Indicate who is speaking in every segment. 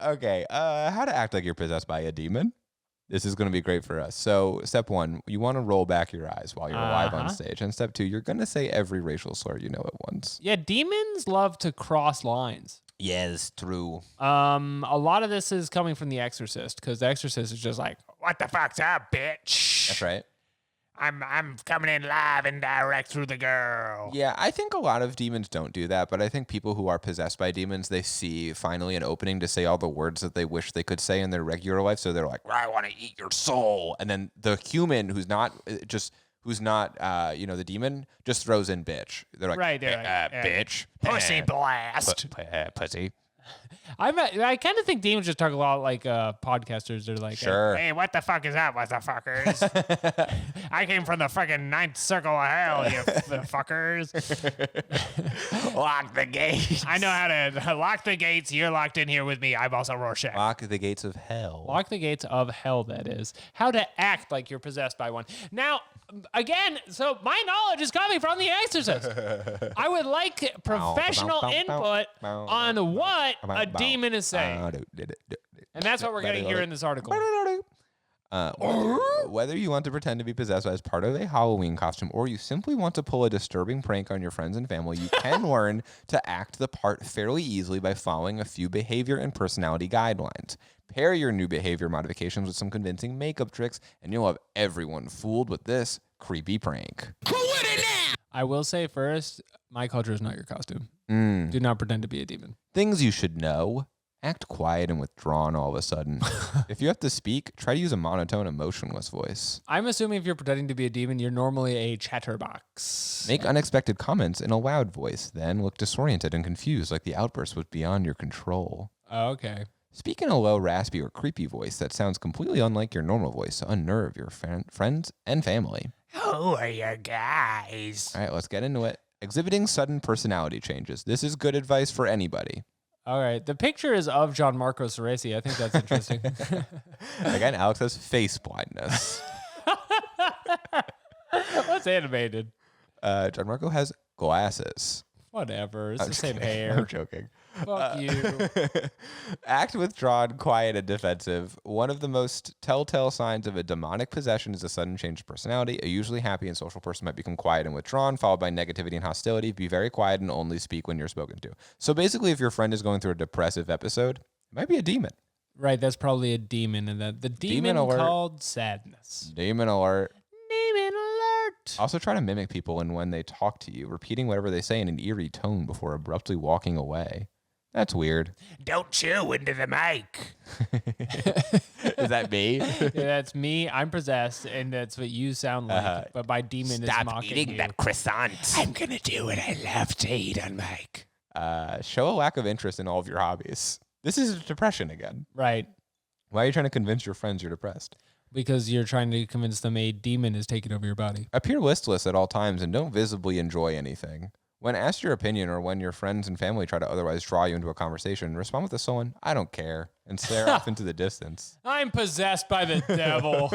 Speaker 1: Okay, how to act like you're possessed by a demon. This is going to be great for us. So, step 1, you want to roll back your eyes while you're live on stage. And step 2, you're going to say every racial slur you know at once.
Speaker 2: Yeah, demons love to cross lines.
Speaker 1: Yes, true.
Speaker 2: A lot of this is coming from The Exorcist, because The Exorcist is just like, what the fuck's up, bitch?
Speaker 1: That's right.
Speaker 2: I'm coming in live and direct through the girl.
Speaker 1: Yeah, I think a lot of demons don't do that, but I think people who are possessed by demons, they see finally an opening to say all the words that they wish they could say in their regular life. So they're like, I want to eat your soul. And then the human who's not the demon just throws in bitch. They're like,
Speaker 2: right, they're
Speaker 1: bitch.
Speaker 2: Pussy blast.
Speaker 1: Pussy.
Speaker 2: I kind of think demons just talk a lot like podcasters. They're like,
Speaker 1: sure.
Speaker 2: Hey, what the fuck is up, motherfuckers? I came from the fucking ninth circle of hell, you fuckers.
Speaker 1: Lock the gates.
Speaker 2: I know how to lock the gates. You're locked in here with me. I'm also Rorschach.
Speaker 1: Lock the gates of hell.
Speaker 2: Lock the gates of hell, that is. How to act like you're possessed by one. Now, again, so my knowledge is coming from The Exorcist. I would like professional input on what a demon is saying. And that's what we're getting here in this article.
Speaker 1: Whether you want to pretend to be possessed as part of a Halloween costume or you simply want to pull a disturbing prank on your friends and family, you can learn to act the part fairly easily by following a few behavior and personality guidelines. Pair your new behavior modifications with some convincing makeup tricks, and you'll have everyone fooled with this creepy prank.
Speaker 2: I will say first, my culture is not your costume. Do not pretend to be a demon.
Speaker 1: Things you should know. Act quiet and withdrawn all of a sudden. If you have to speak, try to use a monotone, emotionless voice.
Speaker 2: I'm assuming if you're pretending to be a demon, you're normally a chatterbox.
Speaker 1: Make unexpected comments in a loud voice, then look disoriented and confused like the outburst was beyond your control.
Speaker 2: Oh, okay.
Speaker 1: Speak in a low, raspy, or creepy voice that sounds completely unlike your normal voice to unnerve your friends and family.
Speaker 2: Who are you guys?
Speaker 1: All right, let's get into it. Exhibiting sudden personality changes. This is good advice for anybody.
Speaker 2: All right. The picture is of Gianmarco Ceresi. I think that's interesting.
Speaker 1: Again, Alex has face blindness.
Speaker 2: What's animated?
Speaker 1: Gianmarco has glasses.
Speaker 2: Whatever. It's
Speaker 1: I'm
Speaker 2: the same
Speaker 1: kidding.
Speaker 2: hair.
Speaker 1: I'm joking.
Speaker 2: Fuck you.
Speaker 1: Act withdrawn, quiet, and defensive. One of the most telltale signs of a demonic possession is a sudden change of personality. A usually happy and social person might become quiet and withdrawn, followed by negativity and hostility. Be very quiet and only speak when you're spoken to. So basically, if your friend is going through a depressive episode, it might be a demon.
Speaker 2: Right, that's probably a demon, and the demon called sadness.
Speaker 1: Demon alert.
Speaker 2: Demon alert.
Speaker 1: Also try to mimic people and when they talk to you, repeating whatever they say in an eerie tone before abruptly walking away. That's weird.
Speaker 2: Don't chew into the mic.
Speaker 1: Is that me?
Speaker 2: Yeah, that's me. I'm possessed, and that's what you sound like. But my demon is mocking
Speaker 1: eating
Speaker 2: you.
Speaker 1: that croissant.
Speaker 2: I'm going to do what I love to eat on mic.
Speaker 1: Show a lack of interest in all of your hobbies. This is depression again.
Speaker 2: Right.
Speaker 1: Why are you trying to convince your friends you're depressed?
Speaker 2: Because you're trying to convince them a demon is taking over your body.
Speaker 1: Appear listless at all times and don't visibly enjoy anything. When asked your opinion or when your friends and family try to otherwise draw you into a conversation, respond with a sullen, I don't care, and stare off into the distance.
Speaker 2: I'm possessed by the devil.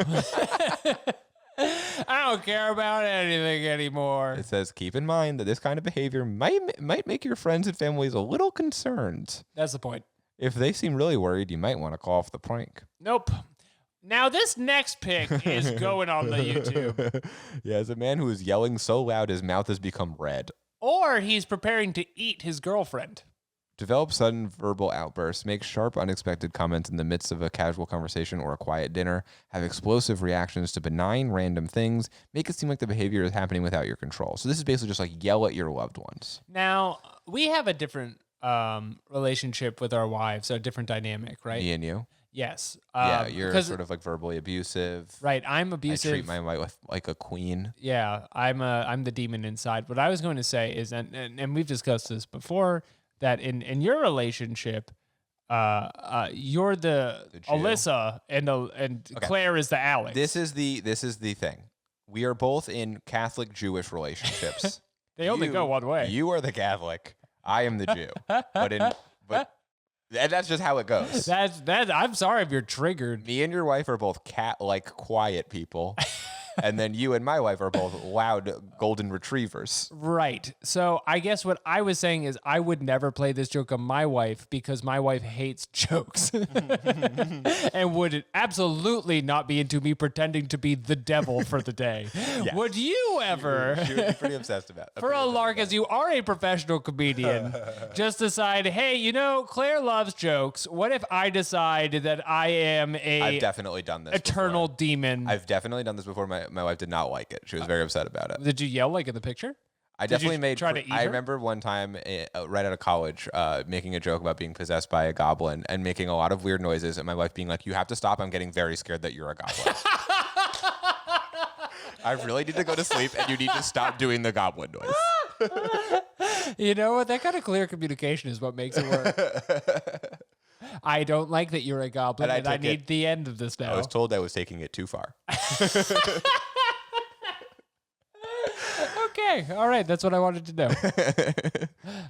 Speaker 2: I don't care about anything anymore.
Speaker 1: It says, keep in mind that this kind of behavior might make your friends and families a little concerned.
Speaker 2: That's the point.
Speaker 1: If they seem really worried, you might want to call off the prank.
Speaker 2: Nope. Now, this next pic is going on the YouTube.
Speaker 1: Yeah, as a man who is yelling so loud his mouth has become red.
Speaker 2: Or he's preparing to eat his girlfriend.
Speaker 1: Develop sudden verbal outbursts. Make sharp, unexpected comments in the midst of a casual conversation or a quiet dinner. Have explosive reactions to benign, random things. Make it seem like the behavior is happening without your control. So this is basically just like yell at your loved ones.
Speaker 2: Now, we have a different relationship with our wives, a different dynamic, right?
Speaker 1: Me and you?
Speaker 2: Yes.
Speaker 1: Yeah, you're sort of like verbally abusive.
Speaker 2: Right, I'm abusive.
Speaker 1: I treat my wife like a queen.
Speaker 2: Yeah, I'm the demon inside. What I was going to say is, and we've discussed this before, that in your relationship, you're the Alyssa and okay. Claire is the Alex.
Speaker 1: This is the thing. We are both in Catholic Jewish relationships.
Speaker 2: They only go one way.
Speaker 1: You are the Catholic. I am the Jew. But that's just how it goes.
Speaker 2: That's I'm sorry if you're triggered.
Speaker 1: Me and your wife are both cat-like quiet people. And then you and my wife are both loud golden retrievers.
Speaker 2: Right. So I guess what I was saying is I would never play this joke on my wife because my wife hates jokes and would absolutely not be into me pretending to be the devil for the day. Yes. Would you ever?
Speaker 1: She would be pretty obsessed about it.
Speaker 2: For a lark, as you are a professional comedian, just decide, hey, you know, Claire loves jokes. What if I decide that I am
Speaker 1: I've definitely done this
Speaker 2: eternal
Speaker 1: before.
Speaker 2: demon?
Speaker 1: I've definitely done this before. My wife did not like it. She was very upset about it.
Speaker 2: Did you yell like in the picture?
Speaker 1: I definitely made.
Speaker 2: Try to eat her?
Speaker 1: I remember one time, right out of college, making a joke about being possessed by a goblin and making a lot of weird noises, and my wife being like, "You have to stop. I'm getting very scared that you're a goblin. I really need to go to sleep, and you need to stop doing the goblin noise."
Speaker 2: You know what? That kind of clear communication is what makes it work. I don't like that you're a goblin, and I need the end of this now.
Speaker 1: I was told I was taking it too far.
Speaker 2: Okay. All right. That's what I wanted to know.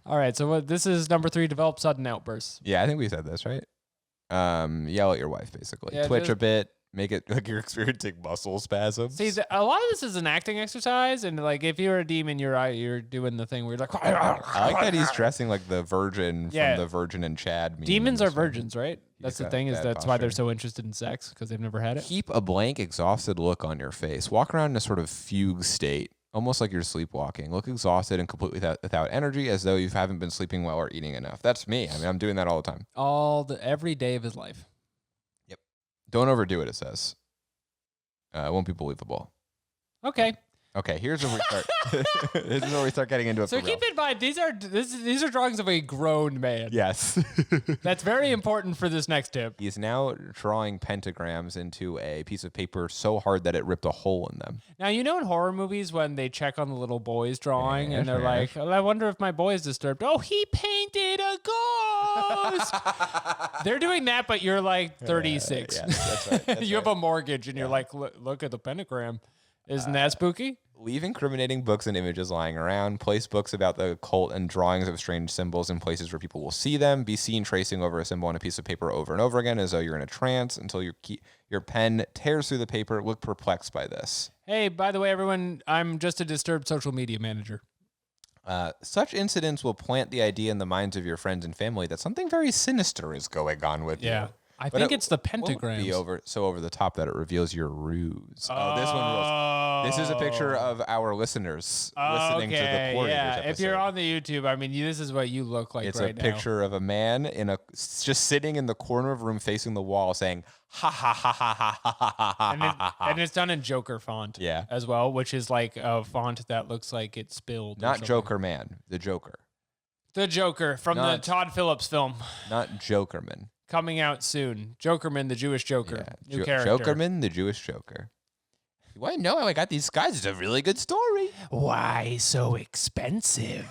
Speaker 2: All right. So this is number 3, develop sudden outbursts.
Speaker 1: Yeah, I think we said this, right? Yell at your wife, basically.
Speaker 2: Yeah,
Speaker 1: Twitch a bit. Make it like you're experiencing muscle spasms.
Speaker 2: See, a lot of this is an acting exercise, and like if you're a demon, you're doing the thing where you're like.
Speaker 1: I like that he's dressing like the virgin from the Virgin and Chad meme.
Speaker 2: Demons are virgins, right? That's the thing. That's
Speaker 1: posture.
Speaker 2: why they're so interested in sex, because they've never had it.
Speaker 1: Keep a blank, exhausted look on your face. Walk around in a sort of fugue state, almost like you're sleepwalking. Look exhausted and completely without energy, as though you haven't been sleeping well or eating enough. That's me. I mean, I'm doing that all the time.
Speaker 2: Every day of his life.
Speaker 1: Yep. Don't overdo it. It says. It won't be believable.
Speaker 2: Okay.
Speaker 1: Okay, here's where we start. This is where we start getting into it.
Speaker 2: So keep in mind, these are drawings of a grown man.
Speaker 1: Yes.
Speaker 2: That's very important for this next tip.
Speaker 1: He's now drawing pentagrams into a piece of paper so hard that it ripped a hole in them.
Speaker 2: Now, you know in horror movies when they check on the little boy's drawing and they're like, I wonder if my boy is disturbed. Oh, he painted a ghost. They're doing that, but you're like 36.
Speaker 1: Yes, that's right. That's
Speaker 2: you have a mortgage and you're like, look at the pentagram. Isn't that spooky?
Speaker 1: Leave incriminating books and images lying around. Place books about the occult and drawings of strange symbols in places where people will see them. Be seen tracing over a symbol on a piece of paper over and over again as though you're in a trance until your pen tears through the paper. Look perplexed by this.
Speaker 2: Hey, by the way, everyone, I'm just a disturbed social media manager.
Speaker 1: Such incidents will plant the idea in the minds of your friends and family that something very sinister is going on with you.
Speaker 2: I think it's the pentagrams.
Speaker 1: Be over the top that it reveals your ruse. Oh, this one rules. This is a picture of our listeners listening to the Quorators episode.
Speaker 2: If you're on the YouTube, I mean, this is what you look like
Speaker 1: it's
Speaker 2: right now.
Speaker 1: It's a picture of a man just sitting in the corner of a room facing the wall saying, ha, ha, ha, ha, ha, ha, ha, ha, ha.
Speaker 2: And it's done in Joker font as well, which is like a font that looks like it spilled.
Speaker 1: Not Joker Man, the Joker.
Speaker 2: The Joker from the Todd Phillips film.
Speaker 1: Not Jokerman.
Speaker 2: Coming out soon. Jokerman, the Jewish Joker.
Speaker 1: Yeah.
Speaker 2: New character.
Speaker 1: Jokerman, the Jewish Joker. You want to know how I got these guys? It's a really good story.
Speaker 2: Why so expensive?